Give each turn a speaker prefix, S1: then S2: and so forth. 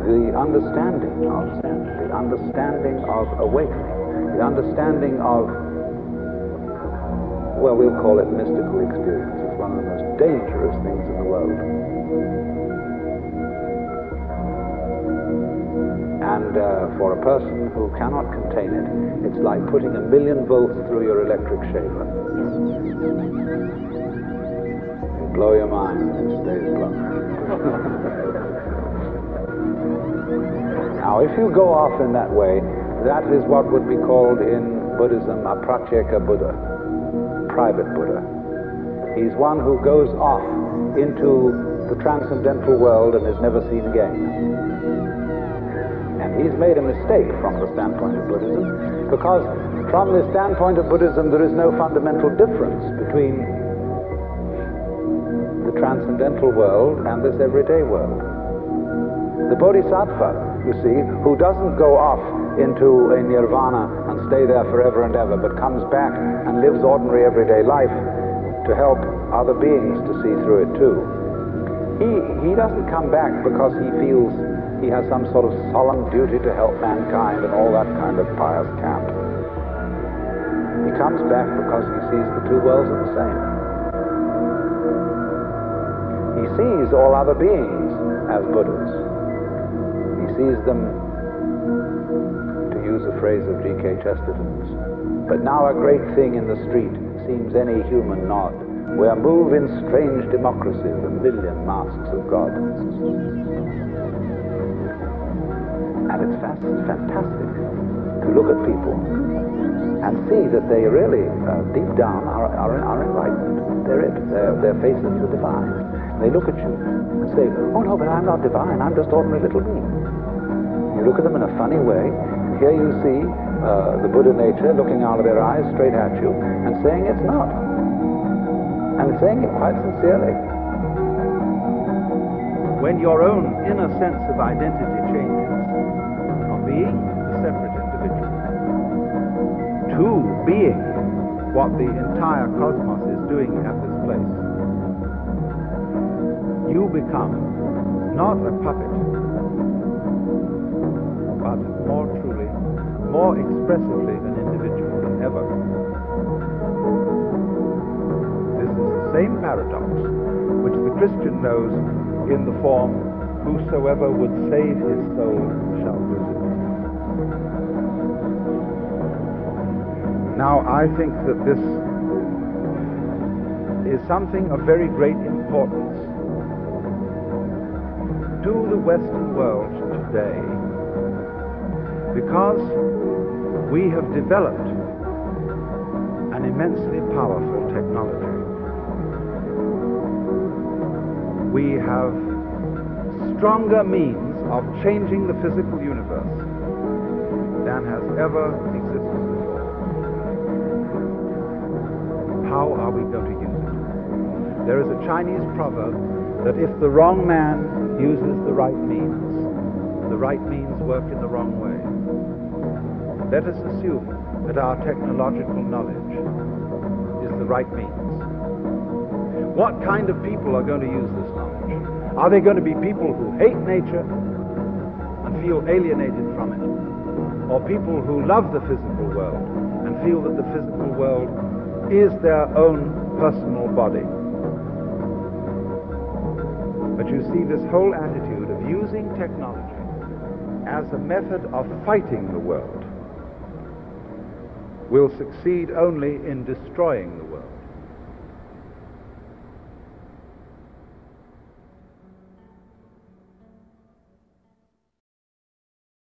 S1: The understanding of awakening, the understanding of, well, we'll call it mystical experience. It's one of the most dangerous things in the world. And for a person who cannot contain it, it's like putting 1,000,000 volts through your electric shaver. You blow your mind and it stays blown. Now, if you go off in that way, that is what would be called in Buddhism a Pratyeka Buddha, private Buddha. He's one who goes off into the transcendental world and is never seen again. And he's made a mistake from the standpoint of Buddhism, because from the standpoint of Buddhism there is no fundamental difference between the transcendental world and this everyday world. The Bodhisattva, you see, who doesn't go off into a nirvana and stay there forever and ever, but comes back and lives ordinary everyday life to help other beings to see through it too. He doesn't come back because he feels he has some sort of solemn duty to help mankind and all that kind of pious cant. He comes back because he sees the two worlds are the same. He sees all other beings as Buddhas. He sees them, to use a phrase of G.K. Chesterton's, but now a great thing in the street seems any human nod, where move in strange democracy the 1,000,000 masks of God. And it's fantastic to look at people and see that they really, deep down, are enlightened. They're it. Their faces are divine. They look at you and say, "Oh no, but I'm not divine. I'm just ordinary little me." You look at them in a funny way, and here you see the Buddha nature looking out of their eyes straight at you and saying it's not. And saying it quite sincerely.
S2: When your own inner sense of identity changes from being a separate individual to being what the entire cosmos is doing at this place, you become not a puppet, but more truly, more expressively an individual than ever. This is the same paradox which the Christian knows in the form, "Whosoever would save his soul shall lose it." Now, I think that this is something of very great importance to the Western world today, because we have developed an immensely powerful technology. We have stronger means of changing the physical universe than has ever existed before. How are we going to use it? There is a Chinese proverb that if the wrong man uses the right means work in the wrong way. Let us assume that our technological knowledge is the right means. What kind of people are going to use this knowledge? Are they going to be people who hate nature and feel alienated from it? Or people who love the physical world and feel that the physical world is their own personal body? But you see, this whole attitude of using technology as a method of fighting the world will succeed only in destroying the world.